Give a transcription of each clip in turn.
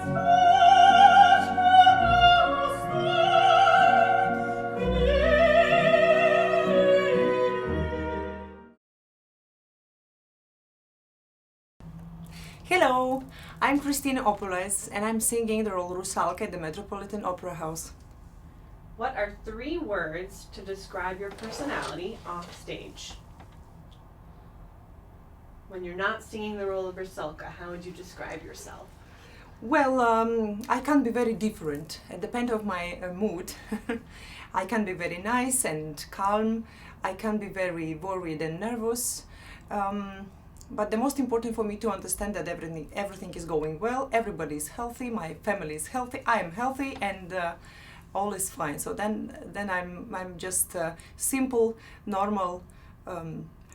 Hello, I'm Kристиной Oполайс and I'm singing the role Русалка at the Metropolitan Opera House. What are 3 words to describe your personality off stage? When you're not singing the role of Rusalka, how would you describe yourself? Well, I can be very different. It depends on my mood. I can be very nice and calm. I can be very worried and nervous. But the most important for me to understand that everything is going well, everybody is healthy, my family is healthy, I am healthy, and all is fine. So then I'm just a simple, normal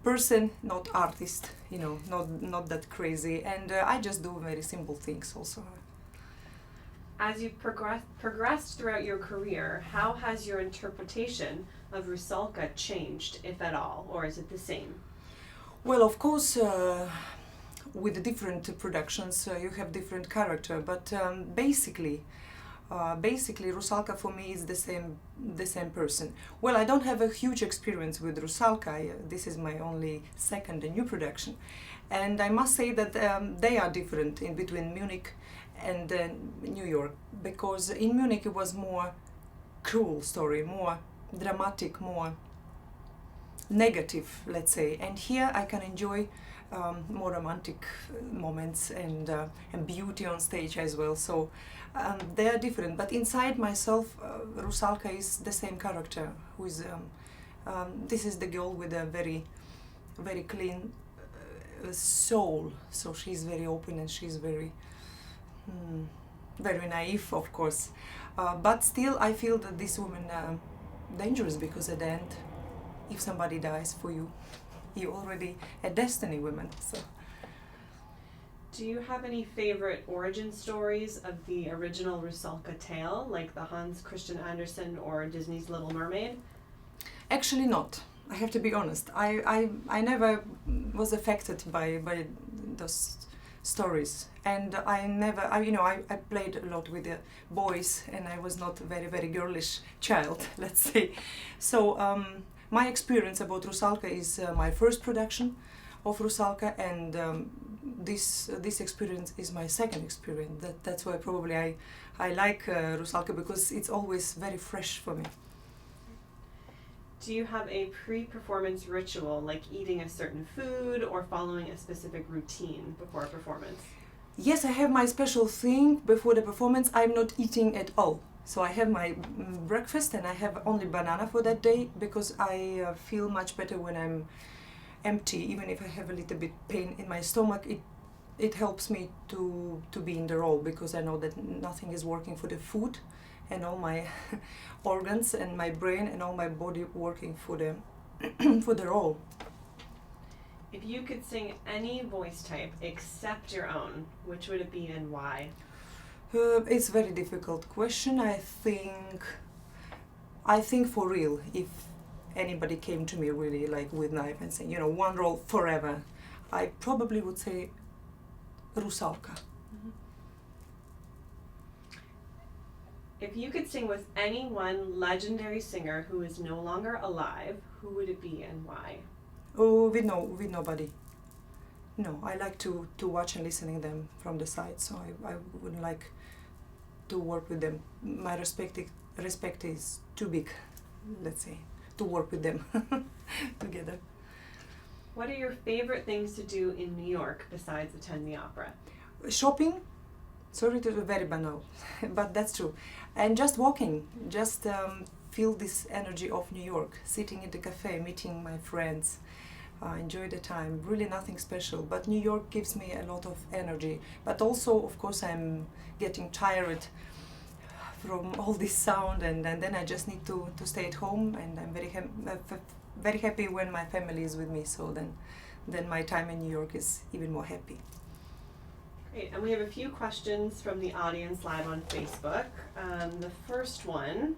person, not artist, not that crazy, and I just do very simple things also. As you progressed throughout your career, how has your interpretation of Rusalka changed, if at all, or is it the same? Well, of course, with the different productions, you have different character, but basically, Rusalka for me is the same person. Well, I don't have a huge experience with Rusalka. This is my only second new production, and I must say that they are different in between Munich and New York, because in Munich it was more cruel story, more dramatic, more negative, let's say, and here I can enjoy more romantic moments and beauty on stage as well. So they are different, but inside myself, Rusalka is the same character. Who is this is the girl with a very, very clean soul. So she's very open and she's very, very naive, of course. But still, I feel that this woman dangerous, because at the end, if somebody dies for you, you're already a destiny woman. So. Do you have any favorite origin stories of the original Rusalka tale, like the Hans Christian Andersen or Disney's Little Mermaid? Actually not. I have to be honest. I never was affected by those stories, and I played a lot with the boys, and I was not a very, very girlish child, let's say. So my experience about Rusalka is my first production of Rusalka, and this experience is my second experience. That's why probably I like Rusalka, because it's always very fresh for me. Do you have a pre-performance ritual, like eating a certain food or following a specific routine before a performance? Yes, I have my special thing before the performance. I'm not eating at all. So I have my breakfast and I have only banana for that day, because I feel much better when I'm empty. Even if I have a little bit pain in my stomach, it helps me to be in the role, because I know that nothing is working for the food, and all my organs and my brain and all my body working for the for the role. If you could sing any voice type except your own, which would it be and why? It's a very difficult question. I think for real, if anybody came to me really like with knife and say, one role forever, I probably would say Rusalka. Mm-hmm. If you could sing with any one legendary singer who is no longer alive, who would it be and why? Oh, with nobody. No, I like to watch and listening them from the side, so I wouldn't like to work with them. My respect is too big, let's say, to work with them together. What are your favorite things to do in New York besides attend the opera? Shopping. Sorry to be very banal, but that's true. And just walking, just feel this energy of New York, sitting in the cafe, meeting my friends, enjoy the time. Really nothing special, but New York gives me a lot of energy. But also, of course, I'm getting tired from all this sound, and then I just need to stay at home, and I'm very happy when my family is with me. So then my time in New York is even more happy. Great, and we have a few questions from the audience live on Facebook. The first one,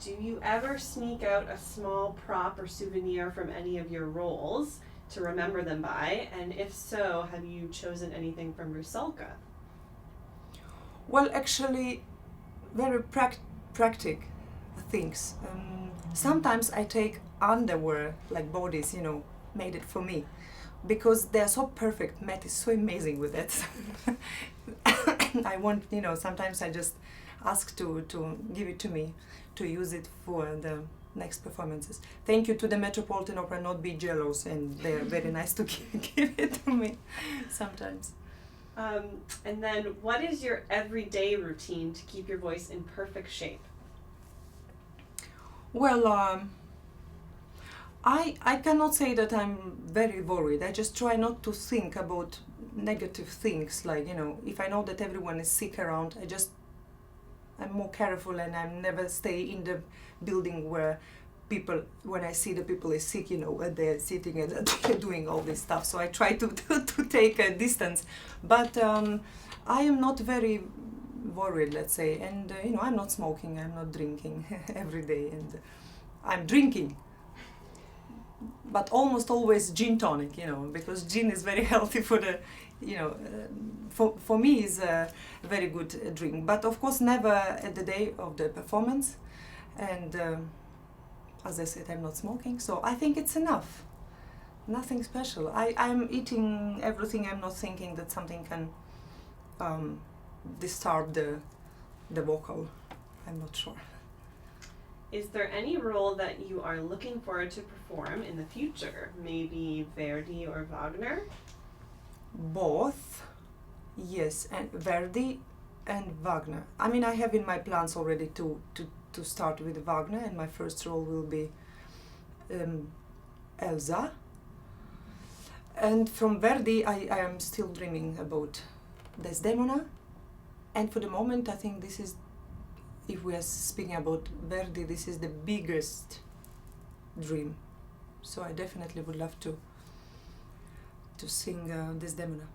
do you ever sneak out a small prop or souvenir from any of your roles to remember them by? And if so, have you chosen anything from Rusalka? Well, actually, very practical things. Sometimes I take underwear, like bodies, made it for me, because they're so perfect. Matt is so amazing with it. I want, sometimes I just ask to give it to me, to use it for the next performances. Thank you to the Metropolitan Opera, not be jealous, and they're very nice to give it to me sometimes. And then, what is your everyday routine to keep your voice in perfect shape? Well, I cannot say that I'm very worried. I just try not to think about negative things, like, if I know that everyone is sick around, I'm more careful, and I never stay in the building where when I see the people is sick, and they're sitting and they're doing all this stuff. So I try to take a distance. But I am not very worried, let's say. And, I'm not smoking, I'm not drinking every day. And I'm drinking, but almost always gin tonic, because gin is very healthy for the, for me is a very good drink. But of course never at the day of the performance. And as I said, I'm not smoking, so I think it's enough. Nothing special. I'm eating everything. I'm not thinking that something can disturb the vocal. I'm not sure. Is there any role that you are looking forward to perform in the future? Maybe Verdi or Wagner? Both, yes, and Verdi and Wagner. I mean, I have in my plans already to start with Wagner, and my first role will be Elsa. And from Verdi, I am still dreaming about Desdemona. And for the moment, I think this is, if we are speaking about Verdi, this is the biggest dream. So I definitely would love to sing Desdemona.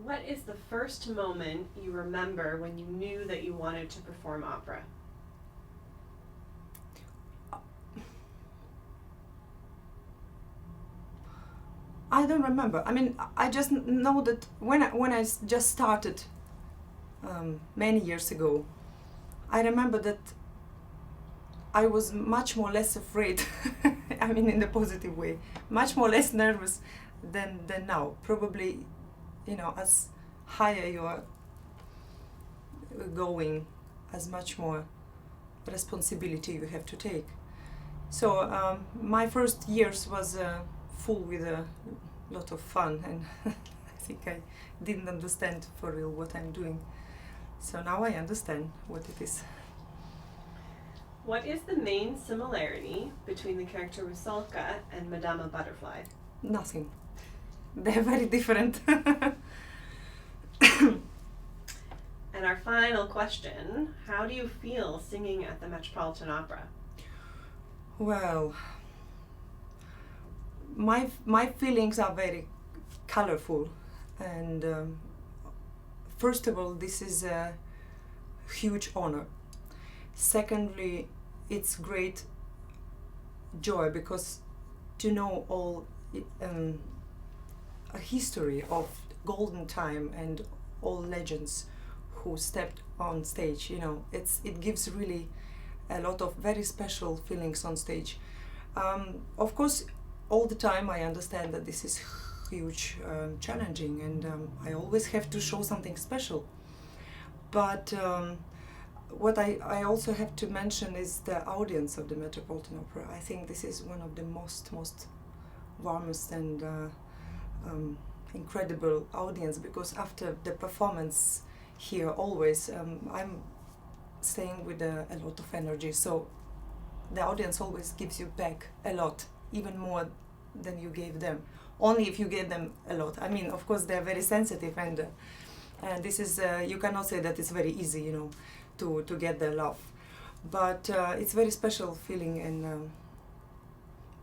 What is the first moment you remember when you knew that you wanted to perform opera? I don't remember. I mean, I just know that when I just started many years ago, I remember that I was much more less afraid. I mean, in the positive way, much more less nervous than now. Probably, as higher you are going, as much more responsibility you have to take. So my first years was full with a lot of fun, and I think I didn't understand for real what I'm doing. So now I understand what it is. What is the main similarity between the character Rusalka and Madama Butterfly? Nothing. They're very different. And our final question, how do you feel singing at the Metropolitan Opera? Well, my feelings are very colorful, and first of all, this is a huge honor. Secondly, it's great joy, because to know all a history of golden time and all legends who stepped on stage, it gives really a lot of very special feelings on stage. Of course, all the time I understand that this is huge, challenging, and I always have to show something special. But what I also have to mention is the audience of the Metropolitan Opera. I think this is one of the most warmest and incredible audience, because after the performance here always I'm staying with a lot of energy, so the audience always gives you back a lot, even more than you gave them, only if you gave them a lot. I mean, of course they're very sensitive, and this is you cannot say that it's very easy, to get their love, but it's very special feeling, and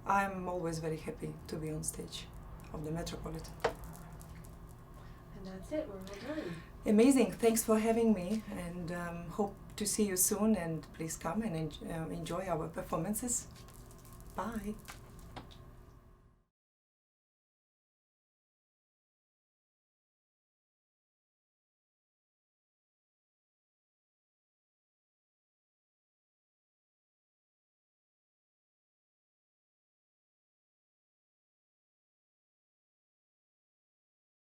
I'm always very happy to be on stage of the Metropolitan. And that's it, we're all done. Amazing, thanks for having me, and hope to see you soon, and please come and enjoy our performances. Bye.